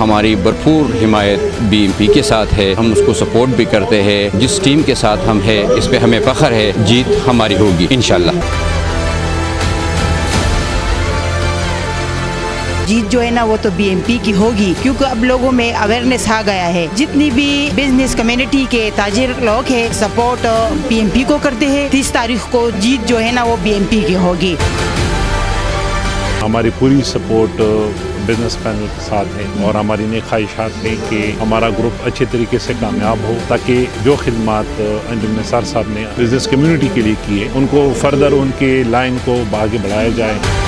हमारी भरपूर हिमायत BMP के साथ है, हम उसको सपोर्ट भी करते हैं। जिस टीम के साथ हम हैं इस पे हमें फ़ख्र है, जीत हमारी होगी इंशाल्लाह। जीत जो है ना वो तो BMP की होगी, क्योंकि अब लोगों में अवेयरनेस आ गया है। जितनी भी बिजनेस कम्युनिटी के ताजिर लोग हैं सपोर्ट BMP को करते हैं। 30 तारीख को जीत जो है ना वो BMP की होगी। हमारी पूरी सपोर्ट बिजनेस पैनल के साथ है और हमारी नई ख्वाहिशात हैं कि हमारा ग्रुप अच्छे तरीके से कामयाब हो, ताकि जो खिदमात अंजुम निसार साहब ने बिजनेस कम्युनिटी के लिए की है उनको फर्दर उनके लाइन को आगे बढ़ाया जाए।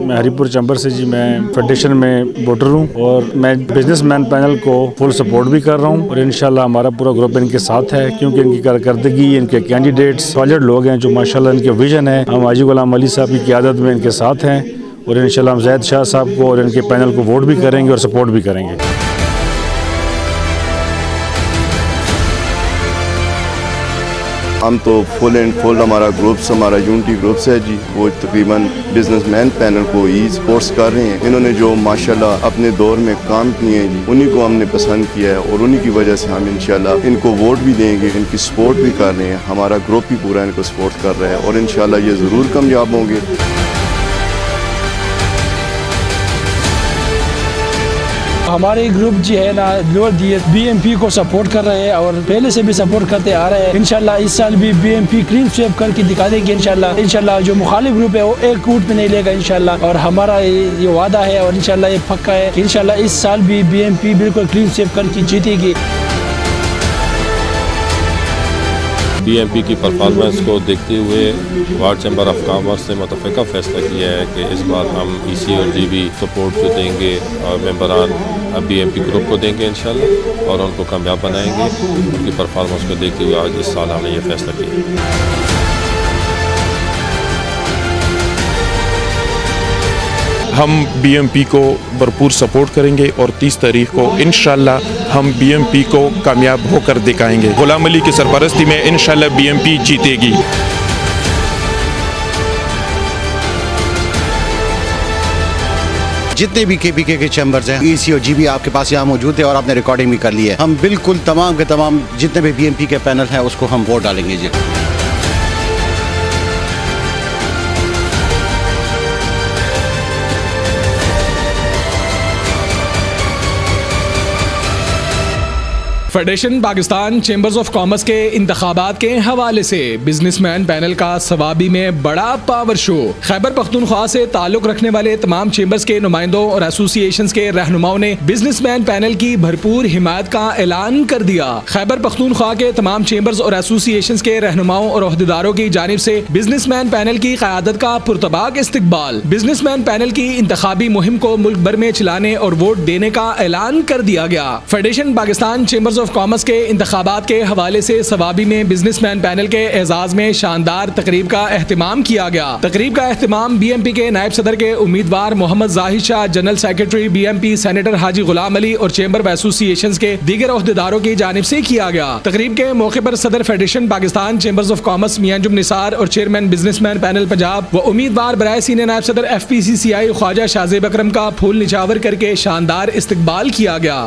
मैं हरिपुर चैम्बर से जी, मैं फेडरेशन में वोटर हूँ और मैं बिजनेसमैन पैनल को फुल सपोर्ट भी कर रहा हूँ और इंशाल्लाह हमारा पूरा ग्रुप इनके साथ है, क्योंकि इनकी कारकर्दगी, इनके कैंडिडेट्स सॉलिड लोग हैं जो माशाल्लाह इनके विजन है। हम हाजी गुलाम अली साहब की क़यादत में इनके साथ हैं और इंशाल्लाह हम ज़ैद शाह साहब को और इनके पैनल को वोट भी करेंगे और सपोर्ट भी करेंगे। हम तो फुल एंड फुल हमारा ग्रुप्स, हमारा यूनिटी ग्रुप्स है जी, वो तकरीबन बिजनेसमैन पैनल को ही सपोर्ट्स कर रहे हैं। इन्होंने जो माशाल्लाह अपने दौर में काम किए हैं जी, उन्हीं को हमने पसंद किया है और उन्हीं की वजह से हम इंशाल्लाह इनको वोट भी देंगे, इनकी सपोर्ट भी कर रहे हैं। हमारा ग्रुप भी पूरा इनको सपोर्ट कर रहा है और इंशाल्लाह ये ज़रूर कामयाब होंगे। हमारे ग्रुप जो है ना लोअर डीएस BMP को सपोर्ट कर रहे हैं और पहले से भी सपोर्ट करते आ रहे हैं। इंशाल्लाह इस साल भी BMP क्लीन स्वीप करके दिखा देंगे इंशाल्लाह। जो मुखालिफ ग्रुप है वो एक वोट में नहीं लेगा इंशाल्लाह, और हमारा ये वादा है और इंशाल्लाह ये पक्का है कि इंशाल्लाह इस साल भी BMP बिल्कुल क्लीन स्वीप करके जीतेगी। BMP की परफॉर्मेंस को देखते हुए वार्ड चैम्बर ऑफ कॉमर्स ने मुतफ़िका फ़ैसला किया है कि इस बार हम EC और GB सपोर्ट जो देंगे और मेंबरान BMP ग्रुप को देंगे इंशाल्लाह और उनको कामयाब बनाएंगे। उनकी परफॉर्मेंस को देखते हुए आज इस साल हमने ये फ़ैसला किया। हम BMP को भरपूर सपोर्ट करेंगे और 30 तारीख को इंशाल्लाह हम BMP को कामयाब होकर दिखाएंगे। गुलाम अली की सरपरस्ती में इंशाल्लाह BMP जीतेगी। जितने भी KPK के चैम्बर्स हैं, EC और GB आपके पास यहाँ मौजूद है और आपने रिकॉर्डिंग भी कर ली है। हम बिल्कुल तमाम के तमाम जितने भी BMP के पैनल हैं उसको हम वोट डालेंगे जी। Federation Pakistan chambers of commerce के इंतखाबात के हवाले से बिजनेसमैन पैनल का सवाबी में बड़ा पावर शो। खैबर पख्तूनख्वा से ताल्लुक रखने वाले तमाम चैम्बर्स के नुमाइंदों और एसोसिएशंस के रहनुमाओं ने बिजनेसमैन पैनल की भरपूर हिमायत का ऐलान कर दिया। खैबर पख्तूनख्वा के तमाम चैम्बर्स और एसोसिएशंस के रहनुमाओं और ओहदेदारों की जानिब से बिजनेसमैन पैनल की क़यादत का पुरतबाक इस्तकबाल। बिजनेसमैन पैनल की इंतखाबी मुहिम को मुल्क भर में चलाने और वोट देने का ऐलान कर दिया गया। Federation Pakistan chambers of commerce के इंतखाबात के हवाले से सवाबी में बिजनेसमैन पैनल के एजाज में शानदार तकरीब का एहतमाम किया गया। तकरीब का एहतमाम BMP के नायब सदर के उम्मीदवार Mohammad Zahid Shah, general secretary BMP senator Haji Ghulam Ali और चैम्बर व एसोसिएशंस के दीगर ओहदेदारों की जानिब से किया गया। तकरीब के मौके पर सदर federation Pakistan chambers of commerce Mian Anjum Nisar और चेयरमैन बिजनेसमैन पैनल पंजाब व उम्मीदवार बराए सीनियर नायब सदर FPCCI ख्वाजा शाहजेब अकरम का फूल निछावर करके शानदार इस्तकबाल किया गया।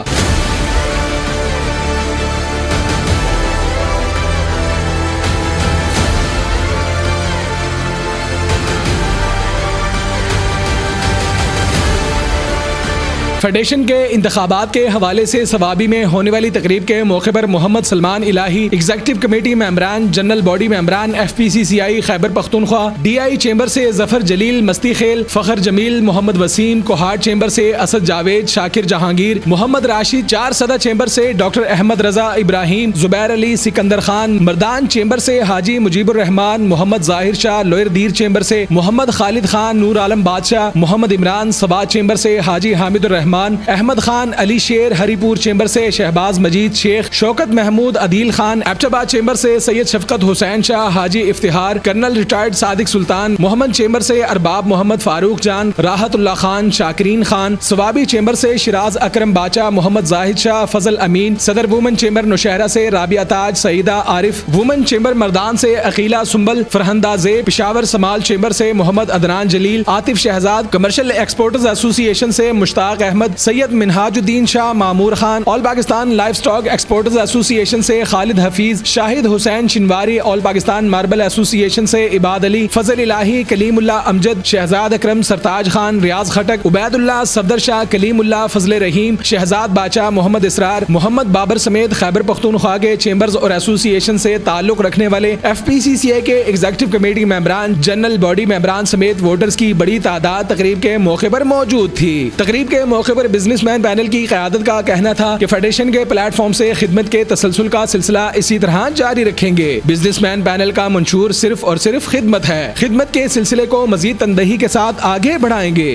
फेडरेशन के इंतखाबात के हवाले से सवाबी में होने वाली तकरीब के मौके पर मोहम्मद सलमान इलाही, एग्जीक्यूटिव कमेटी मेंबरान, जनरल बॉडी मेंबरान FPCCI Khyber Pakhtunkhwa, DI chamber से जफर जलील मस्ती खेल, फ़खर जमील, मोहम्मद वसीम, कोहाट चैम्बर से असद जावेद, शाकिर जहांगीर, मोहम्मद राशिद, चार सदा चैम्बर से डॉक्टर अहमद रजा इब्राहिम, जुबैर अली, सिकंदर खान, मर्दान चैम्बर से हाजी मुजीबुर रहमान, मोहम्मद जाहिर शाह, लोयर दीर चैम्बर से मोहम्मद खालिद खान, नूर आलम बादशाह, मोहम्मद इमरान, सबात चैम्बर से हाजी हामिदुर रहमान, रहमान, अहमद खान अली शेर हरीपुर चेंबर से शहबाज मजीद शेख, शौकत महमूद अदील खान एबटाबाद चेंबर से सैयद शफकत हुसैन शाह, हाजी इफ्तिहार, कर्नल रिटायर्ड सादिक सुल्तान, मोहम्मद चेंबर से अरबाब मोहम्मद फारूक जान, राहतुल्लाह खान, शाकिरीन खान, सवाबी चेंबर से शिराज अकरम बाचा, मोहम्मद जाहिद शाह, फजल अमीन, सदर वुमन चेंबर नौशहरा से राबिया ताज, सईदा आरिफ, वुमन चेंबर मर्दान से अकीला सुंबल, फरहंदा ज़ेब, पिशावर समाल चेंबर से Mohammad Adnan Jalil, Atif Shahzad, commercial exporters association से Mushtaq Ahmed, Syed Minhajuddin Shah, Mamoor Khan, all Pakistan livestock exporters association से Khalid Hafeez, Shahid Hussain Shinwari, all Pakistan marble association से इबाद अली, फजल इलाही, कलीमुल्ला अमजद, शहजाद अकरम, सरताज खान, रियाज खटक, उबैदुल्लाह, सफदर शाह, कलीमुल्ला, फजल रहीम, शहजाद बाचा, मोहम्मद इसरार, मोहम्मद बाबर समेत खैबर पख्तूनख्वा के चेंबर्स और एसोसिएशन से ताल्लुक रखने वाले FPCCA के एग्जीक्यूटिव कमेटी मेंबरान, जनरल बॉडी मेंबरान समेत वोटर्स की बड़ी तादाद तकरीब के मौके पर मौजूद थी। तकरीब के मौके पर बिजनेसमैन पैनल की क़यादत का कहना था कि फेडरेशन के प्लेटफॉर्म से खिदमत के तसलसल का सिलसिला इसी तरह जारी रखेंगे। बिजनेसमैन पैनल का मंशूर सिर्फ और सिर्फ खिदमत है। खिदमत के सिलसिले को मजीद तंदही के साथ आगे बढ़ाएंगे।